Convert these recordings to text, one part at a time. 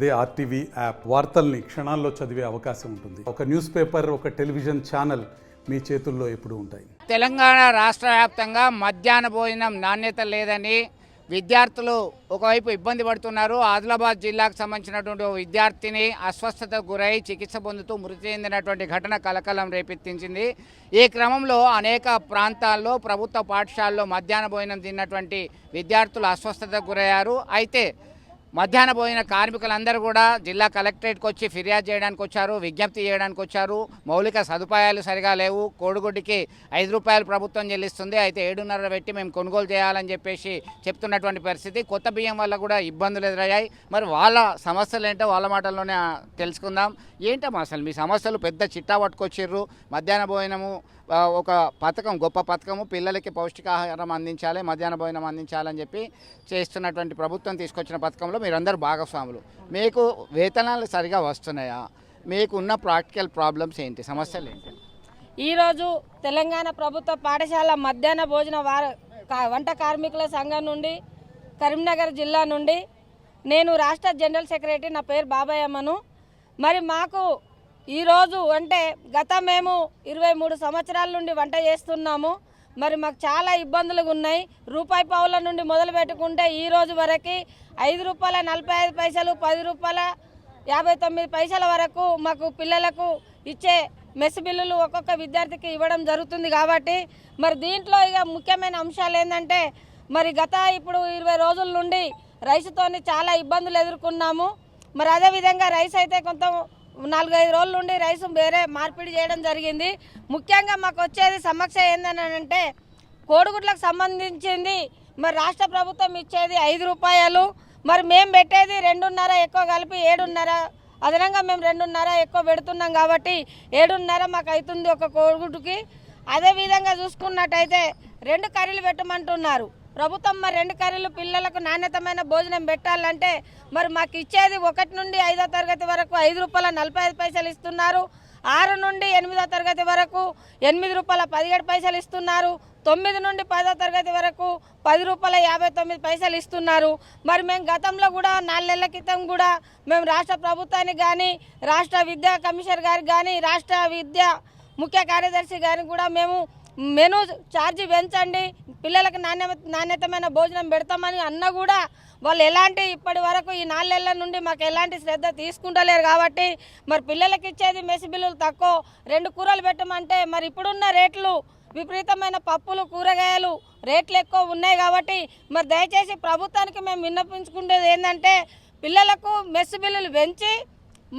అదే RTV app వార్తల్ని క్షణాల్లో చదివే అవకాశం ఉంటుంది. ఒక న్యూస్ పేపర్, ఒక టెలివిజన్ ఛానల్ మీ చేతుల్లో ఎప్పుడూ ఉంటాయి. తెలంగాణ రాష్ట్ర వ్యాప్తంగా మధ్యాహ్న భోజనం నాణ్యత లేదని విద్యార్థులు ఒకవైపు ఇబ్బంది పడుతున్నారు. ఆదిలాబాద్ జిల్లాకు సంబంధించినటువంటి విద్యార్థిని అస్వస్థతకు గురై చికిత్స పొందుతూ మృతి చెందినటువంటి ఘటన కలకలం రేపెత్తించింది. ఈ క్రమంలో అనేక ప్రాంతాల్లో ప్రభుత్వ పాఠశాలలో మధ్యాహ్న భోజనం తిన్నటువంటి విద్యార్థులు అస్వస్థతకు గురయ్యారు. అయితే మధ్యాహ్న భోజన కార్మికులందరూ కూడా జిల్లా కలెక్టరేట్కి వచ్చి ఫిర్యాదు చేయడానికి వచ్చారు, విజ్ఞప్తి చేయడానికి వచ్చారు. మౌలిక సదుపాయాలు సరిగా లేవు. కోడిగుడ్డుకి 5 రూపాయలు ప్రభుత్వం చెల్లిస్తుంది, అయితే 7.5 పెట్టి మేము కొనుగోలు చేయాలని చెప్పేసి చెప్తున్నటువంటి పరిస్థితి. కొత్త బియ్యం వల్ల కూడా ఇబ్బందులు ఎదురయ్యాయి. మరి వాళ్ళ సమస్యలు ఏంటో వాళ్ళ మాటల్లోనే తెలుసుకుందాం. ఏంటమ్మా అసలు మీ సమస్యలు? పెద్ద చిట్టా పట్టుకొచ్చిర్రు. మధ్యాహ్న భోజనము ఒక పథకం, గొప్ప పథకము, పిల్లలకి పౌష్టికాహారం అందించాలి, మధ్యాహ్న భోజనం అందించాలని చెప్పి చేస్తున్నటువంటి ప్రభుత్వం తీసుకొచ్చిన పథకంలో మీరందరూ భాగస్వాములు. మీకు వేతనాలు సరిగా వస్తున్నాయా? మీకు ఉన్న ప్రాక్టికల్ ప్రాబ్లమ్స్ ఏంటి, సమస్యలు ఏంటి? ఈరోజు తెలంగాణ ప్రభుత్వ పాఠశాల మధ్యాహ్న భోజన వంట కార్మికుల సంఘం నుండి కరీంనగర్ జిల్లా నుండి నేను రాష్ట్ర జనరల్ సెక్రటరీ, నా పేరు బాబాయ్ అమ్మను. మరి మాకు ఈరోజు అంటే మేము 23 సంవత్సరాల నుండి వంట చేస్తున్నాము. మరి మాకు చాలా ఇబ్బందులు ఉన్నాయి. రూపాయి పావుల నుండి మొదలు పెట్టుకుంటే ఈ రోజు వరకు 5 రూపాయల 45 పైసలు, 10 రూపాయల 59 పైసల వరకు మాకు పిల్లలకు ఇచ్చే మెస్ బిల్లులు ఒక్కొక్క విద్యార్థికి ఇవ్వడం జరుగుతుంది. కాబట్టి మరి దీంట్లో ఇక ముఖ్యమైన అంశాలు ఏంటంటే మరి ఇప్పుడు 20 రోజుల నుండి రైసుతోని చాలా ఇబ్బందులు ఎదుర్కొన్నాము. మరి అదేవిధంగా రైస్ అయితే కొంత 4-5 రోజుల నుండి రైసు వేరే మార్పిడి చేయడం జరిగింది. ముఖ్యంగా మాకు వచ్చేది సమస్య ఏంటంటే కోడిగుడ్లకు సంబంధించింది మరి రాష్ట్ర ప్రభుత్వం ఇచ్చేది 5 రూపాయలు, మరి మేము పెట్టేది 2.5 ఎక్కువ కలిపి 7.5, అదనంగా మేము 2.5 ఎక్కువ పెడుతున్నాం. కాబట్టి 7.5 మాకు అవుతుంది ఒక కోడిగుడ్డుకి. అదేవిధంగా చూసుకున్నట్టయితే 2 కర్రీలు పెట్టమంటున్నారు ప్రభుత్వం. మరి 2 కర్రీలు పిల్లలకు నాణ్యతమైన భోజనం పెట్టాలంటే మరి మాకు ఇచ్చేది 1 నుండి 5వ తరగతి వరకు 5 రూపాయల 45 పైసలు ఇస్తున్నారు. 6 నుండి 8వ తరగతి వరకు 8 రూపాయల 17 పైసలు ఇస్తున్నారు. 9 నుండి 10వ తరగతి వరకు 10 రూపాయల 59 పైసలు ఇస్తున్నారు. మరి మేము గతంలో కూడా 4 నెలల క్రితం కూడా మేము రాష్ట్ర ప్రభుత్వానికి కానీ, రాష్ట్ర విద్యా కమిషనర్ గారికి కానీ, రాష్ట్ర విద్యా ముఖ్య కార్యదర్శి గారికి కూడా మేము మెనూ ఛార్జీ పెంచండి, పిల్లలకు నాణ్యతమైన భోజనం పెడతామని అన్న కూడా వాళ్ళు ఎలాంటి ఇప్పటి వరకు ఈ 4 నెలల నుండి మాకు ఎలాంటి శ్రద్ధ తీసుకుంటలేరు. కాబట్టి మరి పిల్లలకి ఇచ్చేది మెస్ బిల్లులు తక్కువ, 2 కూరలు పెట్టమంటే మరి ఇప్పుడున్న రేట్లు విపరీతమైన పప్పులు, కూరగాయలు రేట్లు ఎక్కువ ఉన్నాయి. కాబట్టి మరి దయచేసి ప్రభుత్వానికి మేము విన్నపించుకునేది ఏంటంటే పిల్లలకు మెస్ బిల్లులు పెంచి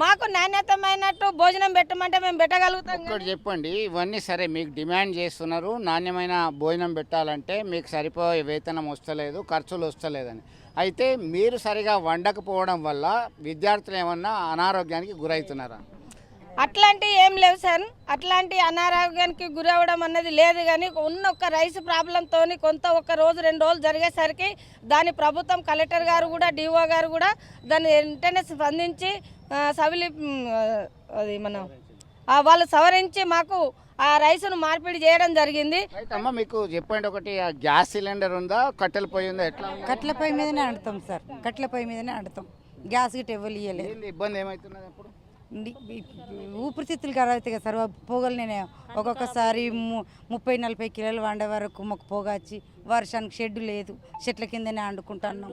మాకు నాణ్యతమైనట్టు భోజనం పెట్టమంటే మేము పెట్టగలుగుతాం. ఒకటి చెప్పండి, ఇవన్నీ సరే మీకు డిమాండ్ చేస్తున్నారు, నాణ్యమైన భోజనం పెట్టాలంటే మీకు సరిపోయే వేతనం వస్తలేదు, ఖర్చులు వస్తలేదని. అయితే మీరు సరిగా వండకపోవడం వల్ల విద్యార్థులు ఏమన్నా అనారోగ్యానికి గురవుతున్నారా? అట్లాంటి ఏం లేవు సార్. అట్లాంటి అనారోగ్యానికి గురవడం అన్నది లేదు. కానీ ఉన్న ఒక రైస్ ప్రాబ్లంతో కొంత 1 రోజు 2 రోజులు జరిగేసరికి దాని ప్రభుత్వం కలెక్టర్ గారు కూడా, డిఓ గారు కూడా దాన్ని వెంటనే స్పందించి వాళ్ళు సవరించి మాకు ఆ రైసును మార్పిడి చేయడం జరిగింది. అమ్మ మీకు చెప్పండి, ఒకటి గ్యాస్ సిలిండర్ ఉందా, కట్టెల పొయ్యి ఉందా? ఎట్లా? కట్టెల పొయ్యి మీదనే వండుతాం సార్, కట్టెల పొయ్యి మీదనే వండుతాం. గ్యాస్ గిట్ట ఎవరు ఇవ్వలేదు. ఇబ్బంది ఏమవుతున్నది అప్పుడు? ఊపిరితిత్తులు ఖరాబ్ అవుతాయి కదా సార్. పొగలు నేను ఒక్కొక్కసారి 30-40 కిలోలు వండే వరకు మాకు పొగ వచ్చి, వర్షానికి షెడ్ లేదు, చెట్ల కిందనే వండుకుంటున్నాం.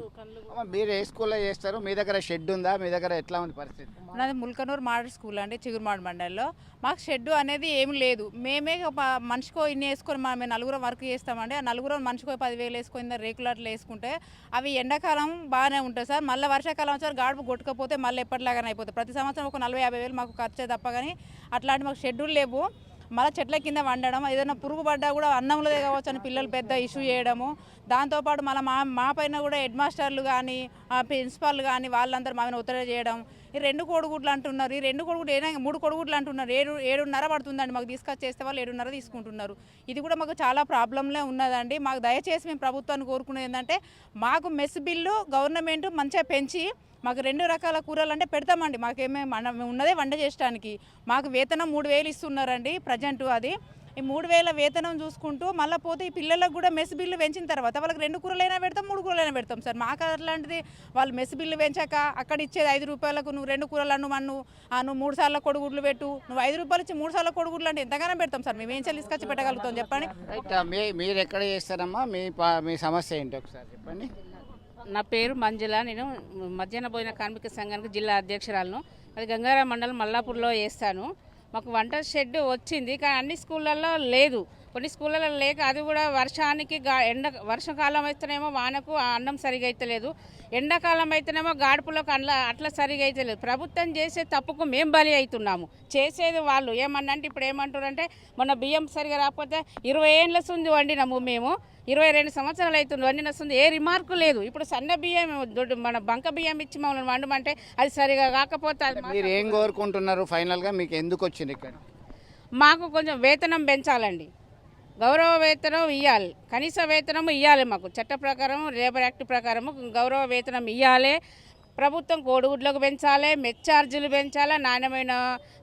మీరు ఏ స్కూల్లో చేస్తారు? మీ దగ్గర షెడ్ ఉందా? మీ దగ్గర ఎట్లా ఉంది పరిస్థితి? నాది ముల్కనూరు మోడల్ స్కూల్ అండి, చిగురుమాడు మండలంలో. మాకు షెడ్ అనేది ఏమి లేదు. మేమే మనిషికో ఇన్ని వేసుకొని మేము 4 వర్క్ చేస్తామండి. ఆ 4 మనిషికో 10,000 వేసుకొని రేకులట్లు వేసుకుంటే అవి ఎండాకాలం బాగానే ఉంటుంది సార్. మళ్ళీ వర్షాకాలం వచ్చారు గాడుపు కొట్టుకపోతే మళ్ళీ ఎప్పటిలాగానే అయిపోతుంది. ప్రతి సంవత్సరం ఒక 40-50 వేలు మాకు ఖర్చే తప్ప కానీ అట్లాంటి మాకు షెడ్యూల్ లేవు. మళ్ళీ చెట్ల కింద వండడం, ఏదైనా పురుగు పడ్డా కూడా అన్నంలోదే కావచ్చు అని పిల్లలు పెద్ద ఇష్యూ చేయడము. దాంతోపాటు మళ్ళీ మా పైన కూడా హెడ్ మాస్టర్లు కానీ, ప్రిన్సిపాల్ కానీ వాళ్ళందరూ మా మీద ఒత్తిడి చేయడం. ఈ 2 కోడిగుడ్లు అంటున్నారు, ఈ 2 కోడిగుడ్లు 3 కోడిగుడ్లు అంటున్నారు. 7.5 పడుతుందండి మాకు తీసుకొచ్చేస్తే వాళ్ళు 7.5 తీసుకుంటున్నారు. ఇది కూడా మాకు చాలా ప్రాబ్లంలే ఉన్నదండి. మాకు దయచేసి మేము ప్రభుత్వాన్ని కోరుకునేది ఏంటంటే మాకు మెస్ బిల్లు గవర్నమెంట్ మంచిగా పెంచి మాకు 2 రకాల కూరలు అంటే పెడతామండి. మాకేమే ఉన్నదే వంట చేయడానికి. మాకు వేతనం 3,000 ఇస్తున్నారండి ప్రజెంట్. అది ఈ 3000 వేతనం చూసుకుంటూ మళ్ళీ పోతే ఈ పిల్లలకు కూడా మెస్ బిల్లు పెంచిన తర్వాత వాళ్ళకి 2 కూరలైనా పెడతాం 3 కూరలైనా పెడతాం సార్. మాకు అట్లాంటిది వాళ్ళు మెస్ బిల్లు పెంచాక అక్కడ ఇచ్చేది 5 రూపాయలకు నువ్వు 2 కూరలు నువ్వు 3 సార్లు కొడుగుడ్లు పెట్టు, నువ్వు 5 రూపాయలు ఇచ్చి 3 సార్లు కొడుగుడ్లు అంటే ఎంతగానో పెడతాం సార్. మేము ఏం చెల్లి తీసుకొచ్చి పెట్టగలుగుతాం చెప్పండి. రైట్, మీరు ఎక్కడ చేస్తారమ్మా? మీ సమస్య ఏంటి ఒకసారి చెప్పండి. నా పేరు మంజుల. నేను మధ్యాహ్న భోజన కార్మిక సంఘానికి జిల్లా అధ్యక్షురాలను. అది గంగారాం మండలం మల్లాపూర్లో చేస్తాను. మాకు వంట షెడ్ వచ్చింది కానీ అన్ని స్కూళ్ళల్లో లేదు. కొన్ని స్కూళ్ళలో లేక అది కూడా వర్షానికి వర్షాకాలం అయితేనేమో వానకు ఆ అన్నం సరిగా అయితలేదు, ఎండాకాలం అయితేనేమో గాడుపులకు అట్లా సరిగా అయితలేదు. ప్రభుత్వం చేసే తప్పుకు మేము బలి అవుతున్నాము, చేసేది వాళ్ళు. ఏమన్నంటే ఇప్పుడు ఏమంటారంటే మొన్న బియ్యం సరిగా రాకపోతే 20 ఏళ్ళ సుంది వండినాము మేము, 22 సంవత్సరాలు అవుతుంది వండిన సుంది, ఏ రిమార్కు లేదు. ఇప్పుడు సన్న బియ్యం మన బంక బియ్యం ఇచ్చి మమ్మల్ని వండమంటే అది సరిగా కాకపోతే మీరు ఏం కోరుకుంటున్నారు ఫైనల్గా? మీకు ఎందుకు వచ్చింది ఇక్కడ? మాకు కొంచెం వేతనం పెంచాలండి, గౌరవ వేతనం ఇవ్వాలి, కనీస వేతనం ఇవ్వాలి. మాకు చట్ట ప్రకారం లేబర్ యాక్ట్ ప్రకారము గౌరవ వేతనం ఇవ్వాలి. ప్రభుత్వం కోడిగుడ్లకు పెంచాలి, మెస్ ఛార్జీలు పెంచాలి, నాణ్యమైన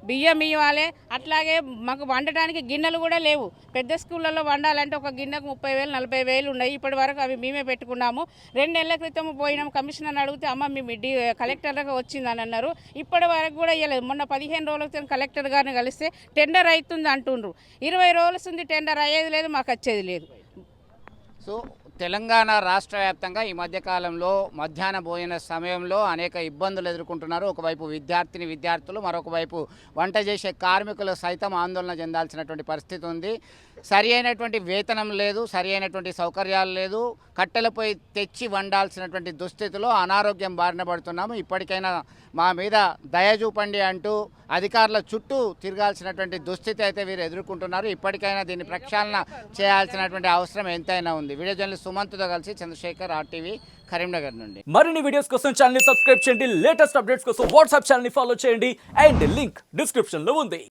బియ్యం ఇవ్వాలి. అట్లాగే మాకు వండటానికి గిన్నెలు కూడా లేవు. పెద్ద స్కూళ్ళల్లో వండాలంటే ఒక గిన్నెకు 30,000 40,000 ఉన్నాయి. ఇప్పటి వరకు అవి మేమే పెట్టుకున్నాము. 2 నెలల క్రితం పోయినాము, కమిషనర్ని అడిగితే అమ్మ మేము కలెక్టర్లకు వచ్చిందని అన్నారు. ఇప్పటి వరకు కూడా ఇవ్వలేదు. మొన్న 15 రోజుల క్రితం కలెక్టర్ గారిని కలిస్తే టెండర్ అవుతుంది అంటుండ్రు. 20 రోజులు ఉంది, టెండర్ అయ్యేది లేదు, మాకు వచ్చేది లేదు. సో తెలంగాణ రాష్ట్ర వ్యాప్తంగా ఈ మధ్యకాలంలో మధ్యాహ్న భోజన సమయంలో అనేక ఇబ్బందులు ఎదుర్కొంటున్నారు. ఒకవైపు విద్యార్థులు, మరొక వైపు వంట చేసే కార్మికులు సైతం ఆందోళన చెందాల్సినటువంటి పరిస్థితి ఉంది. సరి అయినటువంటి వేతనం లేదు, సరి అయినటువంటి సౌకర్యాలు లేదు, కట్టెలపై తెచ్చి వండాల్సినటువంటి దుస్థితిలో అనారోగ్యం బారిన పడుతున్నాము. ఇప్పటికైనా మా మీద దయ చూపండి అంటూ అధికారుల చుట్టూ తిరగాల్సినటువంటి దుస్థితి అయితే వీరు ఎదుర్కొంటున్నారు. ఇప్పటికైనా దీన్ని ప్రక్షాళన చేయాల్సినటువంటి అవసరం ఎంతైనా ఉంది. వీడియో జర్నలిస్ట్ సుమంత్తో కలిసి చంద్రశేఖర్, RTV, కరీంనగర్ నుండి. మరిన్ని వీడియోస్ కోసం ఛానల్ ని సబ్స్క్రైబ్ చేయండి, లేటెస్ట్ అప్డేట్స్ కోసం వాట్సాప్ ఛానల్ ని ఫాలో చేయండి అండ్ లింక్ డిస్క్రిప్షన్ లో ఉంది.